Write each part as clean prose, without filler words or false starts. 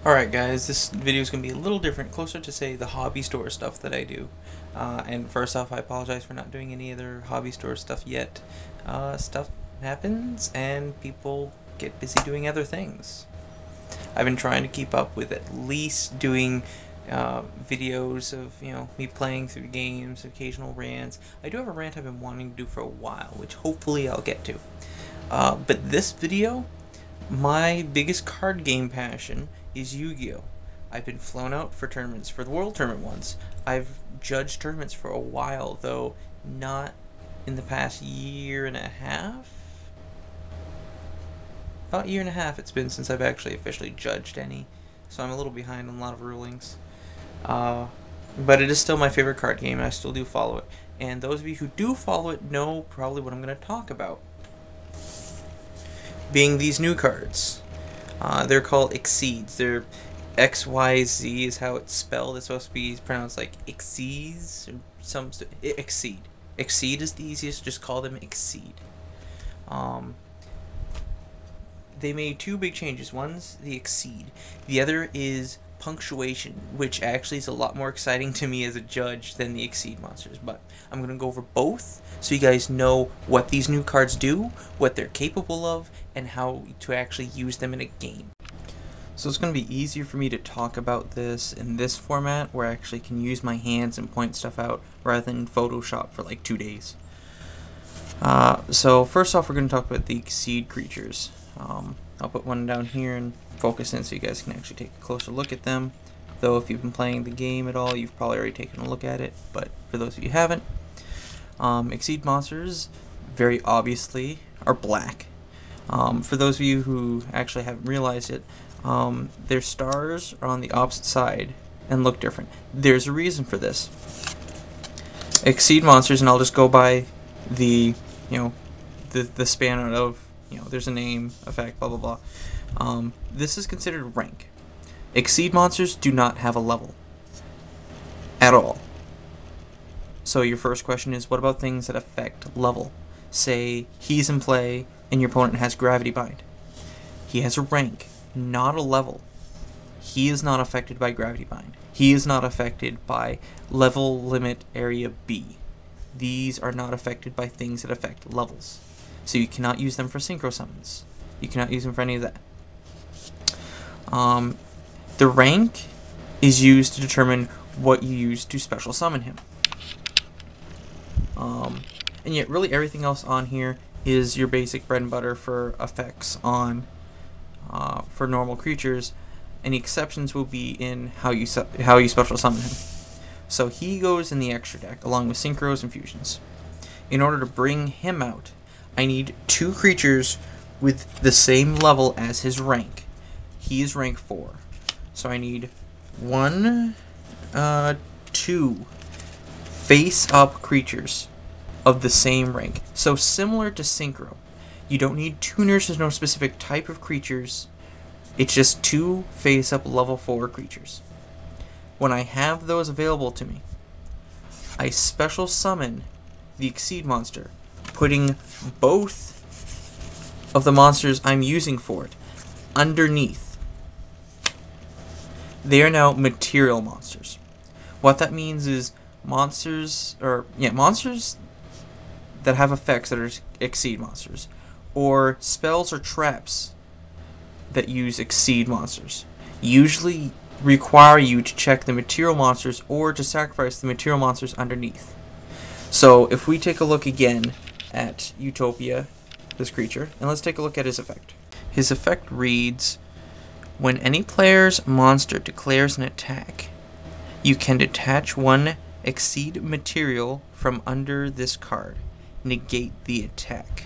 Alright guys, this video is going to be a little different, closer to say the hobby store stuff that I do. And first off, I apologize for not doing any other hobby store stuff yet. Stuff happens and people get busy doing other things. I've been trying to keep up with at least doing videos of, me playing through games, occasional rants. I do have a rant I've been wanting to do for a while, which hopefully I'll get to. But this video, my biggest card game passion is Yu-Gi-Oh! I've been flown out for tournaments, for the World Tournament once. I've judged tournaments for a while, though not in the past year and a half. About a year and a half it's been since I've actually officially judged any, so I'm a little behind on a lot of rulings. But it is still my favorite card game, and I still do follow it. And those of you who do follow it know probably what I'm going to talk about. Being these new cards. They're called Exceeds. They're XYZ is how it's spelled. It's supposed to be pronounced like Exceeds or some Exceed. Exceed is the easiest. Just call them Exceed. They made two big changes. One's the Exceed. The other is Punctuation, which actually is a lot more exciting to me as a judge than the Exceed monsters. But I'm going to go over both so you guys know what these new cards do, what they're capable of, and how to actually use them in a game. So it's going to be easier for me to talk about this in this format where I actually can use my hands and point stuff out rather than Photoshop for like 2 days. So first off, we're going to talk about the Exceed creatures. I'll put one down here and focus in so you guys can actually take a closer look at them. Though if you've been playing the game at all, you've probably already taken a look at it, but for those of you who haven't, Exceed monsters very obviously are black. For those of you who actually haven't realized it, their stars are on the opposite side and look different. There's a reason for this. Exceed monsters, and I'll just go by the the span of there's a name, effect, blah blah blah. This is considered rank. Exceed monsters do not have a level at all. So your first question is, what about things that affect level? Say he's in play and your opponent has Gravity Bind. He has a rank, not a level. He is not affected by Gravity Bind. He is not affected by Level Limit Area B. These are not affected by things that affect levels. So you cannot use them for synchro summons. You cannot use them for any of that. The rank is used to determine what you use to special summon him. And yet really everything else on here is your basic bread and butter for effects on for normal creatures. Any exceptions will be in how you special summon him. So he goes in the extra deck along with synchros and fusions. In order to bring him out, I need 2 creatures with the same level as his rank. He is rank 4. So I need 2 face-up creatures of the same rank. So similar to Synchro. You don't need tuners, there's no specific type of creatures. It's just 2 face-up level 4 creatures. When I have those available to me, I special summon the Exceed monster, putting both of the monsters I'm using for it underneath. They are now material monsters. What that means is monsters that have effects that are Exceed monsters, or spells or traps that use Exceed monsters, usually require you to check the material monsters or to sacrifice the material monsters underneath. So if we take a look again at Utopia, this creature, and let's take a look at his effect. His effect reads, when any player's monster declares an attack, you can detach 1 Exceed material from under this card. Negate the attack.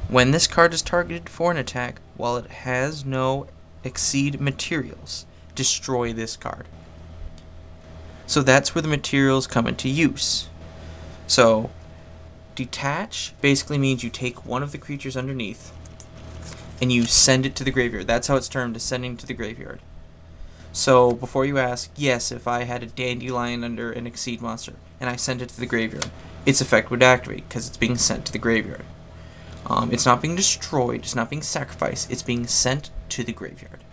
When this card is targeted for an attack, while it has no Exceed materials, destroy this card. So that's where the materials come into use. So detach basically means you take one of the creatures underneath and you send it to the graveyard. That's how it's termed, is sending to the graveyard. So before you ask, yes, if I had a Dandelion under an Exceed monster and I sent it to the graveyard, its effect would activate because it's being sent to the graveyard. It's not being destroyed, it's not being sacrificed, it's being sent to the graveyard.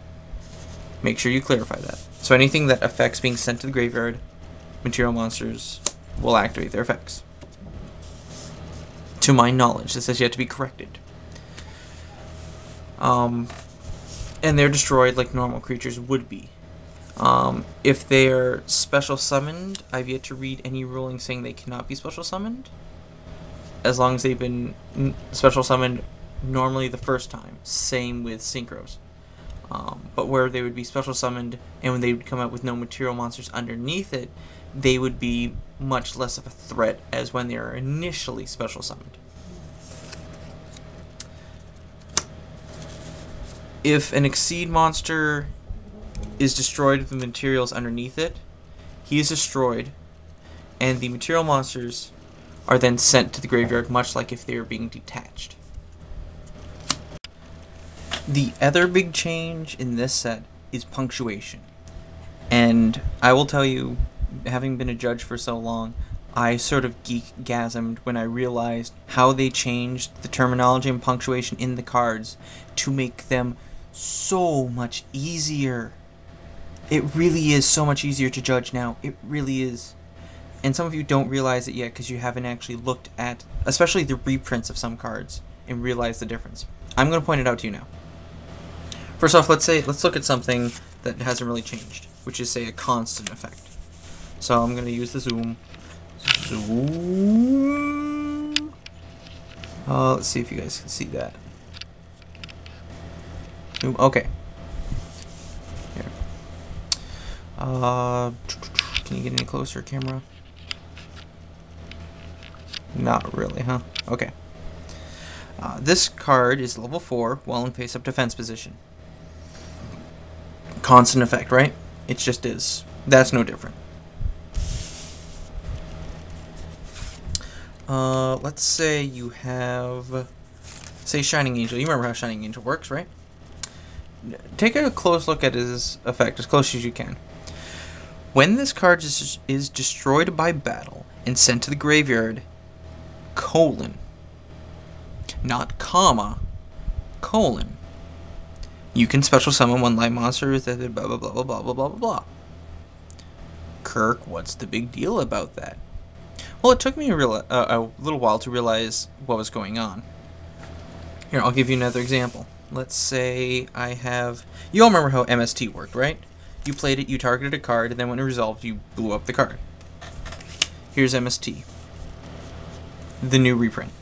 Make sure you clarify that. So anything that affects being sent to the graveyard, material monsters will activate their effects. To my knowledge, this has yet to be corrected. And they're destroyed like normal creatures would be. If they're special summoned, I've yet to read any ruling saying they cannot be special summoned, as long as they've been special summoned normally the first time. Same with synchros. But where they would be special summoned and when they would come out with no material monsters underneath it, they would be much less of a threat as when they are initially special summoned. If an Exceed monster is destroyed with the materials underneath it, he is destroyed, and the material monsters are then sent to the graveyard, much like if they were being detached. The other big change in this set is punctuation. And I will tell you, having been a judge for so long, I sort of geek-gasmed when I realized how they changed the terminology and punctuation in the cards to make them so much easier. It really is so much easier to judge now. It really is. And some of you don't realize it yet because you haven't actually looked at, especially the reprints of some cards, and realize the difference. I'm going to point it out to you now. First off, let's look at something that hasn't really changed, which is, say, a constant effect. So I'm going to use the zoom. Zoom. Let's see if you guys can see that. Zoom. Okay. Here. Can you get any closer, camera? Not really, huh? Okay. This card is level 4, while in face-up defense position. Constant effect, right? It just is. That's no different. Let's say you have, say, Shining Angel. You remember how Shining Angel works, right? Take a close look at his effect, as close as you can. When this card is destroyed by battle and sent to the graveyard, colon, not comma, colon, you can special summon one light monster with blah blah blah blah blah blah blah blah. Kirk, what's the big deal about that? Well, it took me a little while to realize what was going on. Here, I'll give you another example. Let's say I have... You all remember how MST worked, right? You played it, you targeted a card, and then when it resolved, you blew up the card. Here's MST. The new reprint.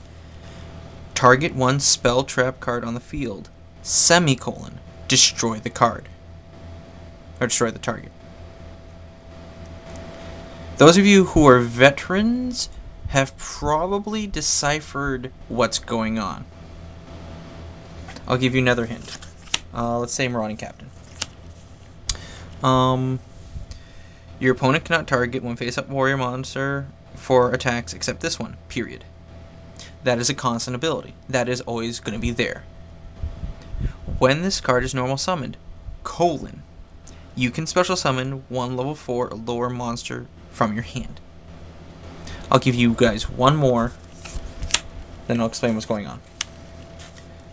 Target one spell trap card on the field, semicolon, destroy the card. Or destroy the target. Those of you who are veterans have probably deciphered what's going on. I'll give you another hint. Let's say Marauding Captain. Your opponent cannot target one face-up warrior monster for attacks except this one, period. That is a constant ability. That is always going to be there. When this card is normal summoned, colon, you can special summon one level 4 or lower monster from your hand. I'll give you guys one more, then I'll explain what's going on.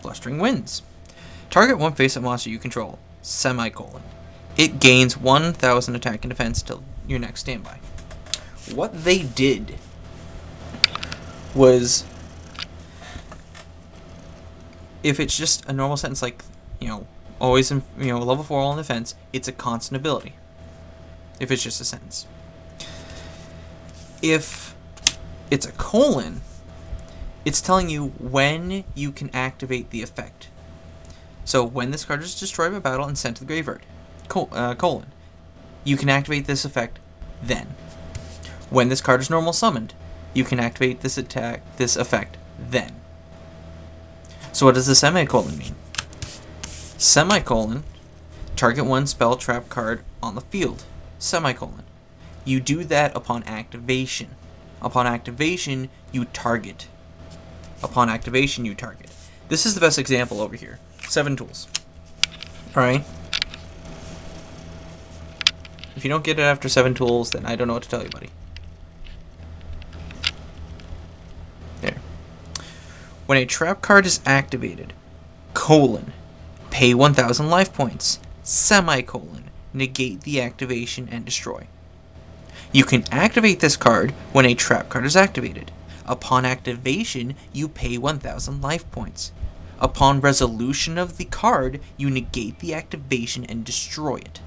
Blustering Winds. Target one face-up monster you control, semicolon. It gains 1,000 attack and defense till your next standby. What they did was, if it's just a normal sentence like, always in, level 4 all in defense, it's a constant ability. If it's just a sentence. If it's a colon, it's telling you when you can activate the effect. So when this card is destroyed by battle and sent to the graveyard, colon, you can activate this effect then. When this card is normal summoned, you can activate this effect then. So what does the semicolon mean? Semicolon, target one spell trap card on the field, semicolon. You do that upon activation. Upon activation, you target. Upon activation, you target. This is the best example over here. 7 tools. Alright? If you don't get it after 7 tools, then I don't know what to tell you, buddy. There. When a trap card is activated, colon, pay 1,000 life points, semicolon, negate the activation and destroy. You can activate this card when a trap card is activated. Upon activation, you pay 1,000 life points. Upon resolution of the card, you negate the activation and destroy it.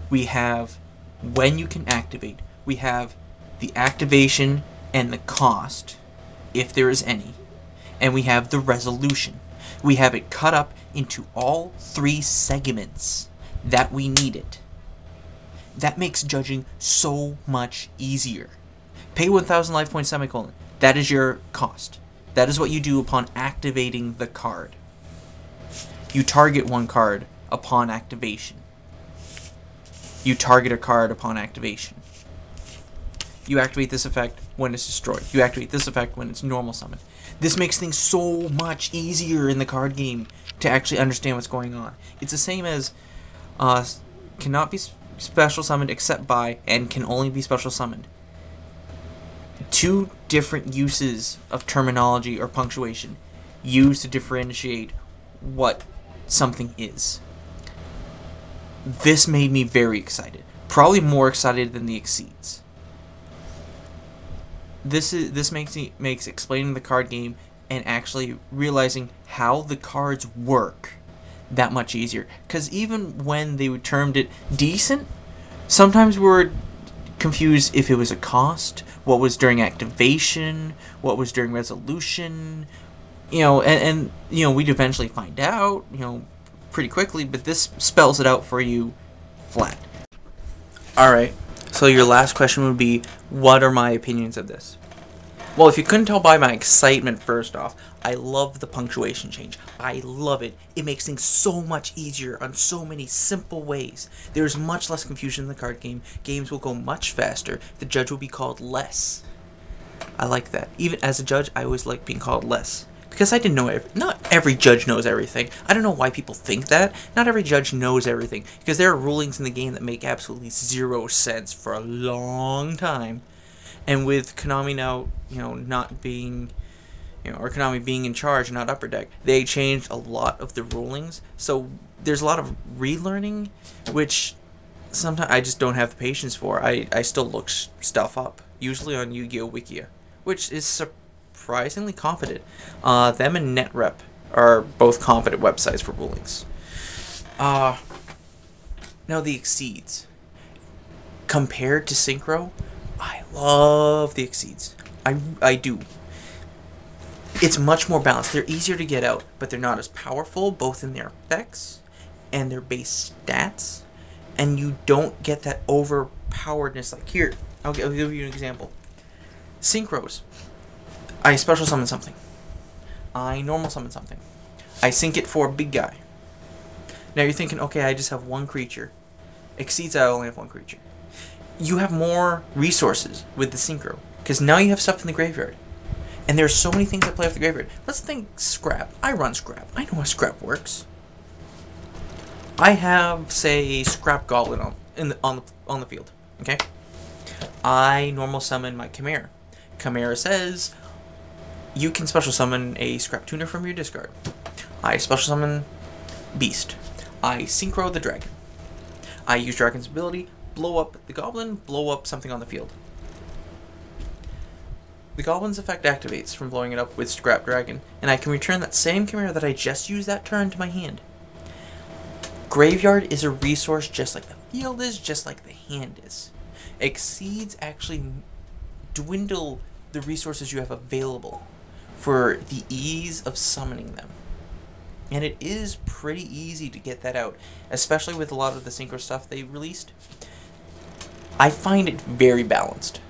We have when you can activate. We have the activation and the cost, if there is any. And we have the resolution. We have it cut up into all 3 segments that we need it. That makes judging so much easier. Pay 1,000 life points, semicolon. That is your cost. That is what you do upon activating the card. You target one card upon activation. You target a card upon activation. You activate this effect when it's destroyed. You activate this effect when it's normal summoned. This makes things so much easier in the card game to actually understand what's going on. It's the same as cannot be special summoned except by and can only be special summoned. 2 different uses of terminology or punctuation used to differentiate what something is. This made me very excited. Probably more excited than the exceeds. This makes explaining the card game and actually realizing how the cards work that much easier. Because even when they termed it decent, sometimes we're confused if it was a cost, what was during activation, what was during resolution, and we'd eventually find out, pretty quickly, but this spells it out for you flat. Alright, so your last question would be, what are my opinions of this? Well, if you couldn't tell by my excitement, first off, I love the punctuation change. I love it. It makes things so much easier on so many simple ways. There's much less confusion in the card game. Games will go much faster. The judge will be called less. I like that. Even as a judge, I always like being called less. Because I didn't know not every judge knows everything. I don't know why people think that. Not every judge knows everything. Because there are rulings in the game that make absolutely 0 sense for a long time. And with Konami now, not being, or Konami being in charge, not Upper Deck, they changed a lot of the rulings. So there's a lot of relearning, which sometimes I just don't have the patience for. I still look stuff up, usually on Yu-Gi-Oh! Wikia, which is surprisingly confident. Them and NetRep are both confident websites for rulings. Now the exceeds. Compared to Synchro, I love the exceeds. I do. It's much more balanced. They're easier to get out, but they're not as powerful, both in their effects and their base stats. And you don't get that overpoweredness. Like here, I'll give you an example. Synchros. I special summon something. I normal summon something. I sync it for a big guy. Now you're thinking, okay, I just have 1 creature. Exceeds, I only have 1 creature. You have more resources with the synchro, because now you have stuff in the graveyard. And there's so many things that play off the graveyard. Let's think scrap. I run scrap. I know how scrap works. I have, say, scrap goblin on the field. Okay? I normal summon my Chimera. Chimera says you can special summon a scrap tuner from your discard. I special summon Beast. I synchro the dragon. I use dragon's ability, blow up the goblin, blow up something on the field. The goblin's effect activates from blowing it up with scrap dragon, and I can return that same Chimera that I just used that turn to my hand. Graveyard is a resource just like the field is, just like the hand is. Exceeds actually dwindle the resources you have available for the ease of summoning them. And it is pretty easy to get that out, especially with a lot of the synchro stuff they released. I find it very balanced.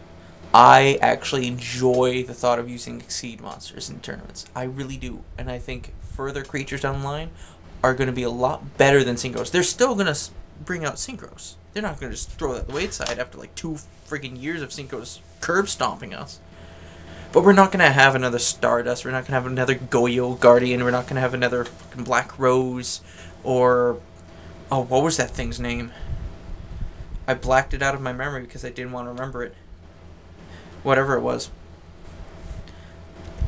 I actually enjoy the thought of using Exceed monsters in tournaments. I really do. And I think further creatures down the line are going to be a lot better than synchros. They're still going to bring out synchros. They're not going to just throw that at the wayside after like 2 freaking years of synchros curb stomping us. But we're not going to have another Stardust. We're not going to have another Goyo Guardian. We're not going to have another fucking Black Rose. Or, oh, what was that thing's name? I blacked it out of my memory because I didn't want to remember it. Whatever it was.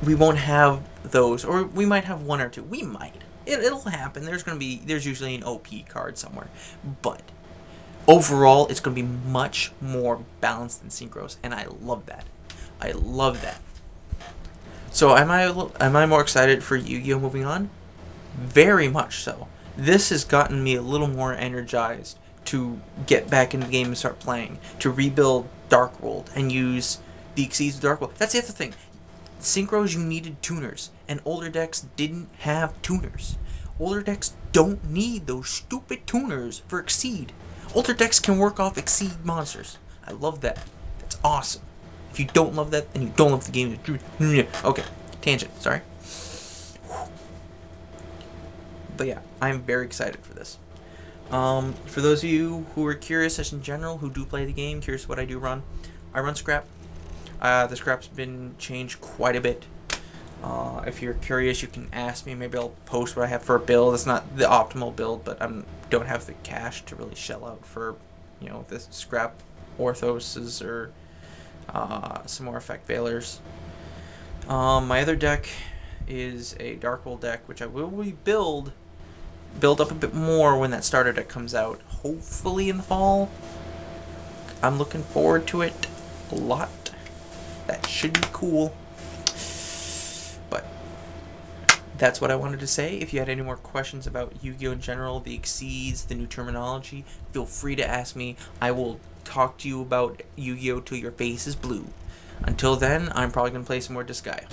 We won't have those. Or we might have 1 or 2. We might. It'll happen. There's usually an OP card somewhere, but overall, it's going to be much more balanced than Synchros, and I love that. I love that. So am I more excited for Yu-Gi-Oh! Moving on? Very much so. This has gotten me a little more energized to get back in the game and start playing, to rebuild Dark World and use the Exceeds of Dark World. That's the other thing. Synchros, you needed tuners, and older decks didn't have tuners. Older decks don't need those stupid tuners for Exceed. Older decks can work off Exceed monsters. I love that. That's awesome. If you don't love that, then you don't love the game. Okay, tangent, sorry. But yeah, I'm very excited for this. For those of you who are curious, as in general, who do play the game, curious what I do run, I run Scrap. The Scrap's been changed quite a bit. If you're curious, you can ask me. Maybe I'll post what I have for a build. It's not the optimal build, but I don't have the cash to really shell out for, you know, the Scrap Orthoses or some more Effect Veilers. My other deck is a Dark World deck, which I will build up a bit more when that starter deck comes out, hopefully in the fall. I'm looking forward to it a lot. That should be cool. But that's what I wanted to say. If you had any more questions about Yu-Gi-Oh! In general, the Exceeds, the new terminology, feel free to ask me. I will talk to you about Yu-Gi-Oh! Till your face is blue. Until then, I'm probably going to play some more Disgaea.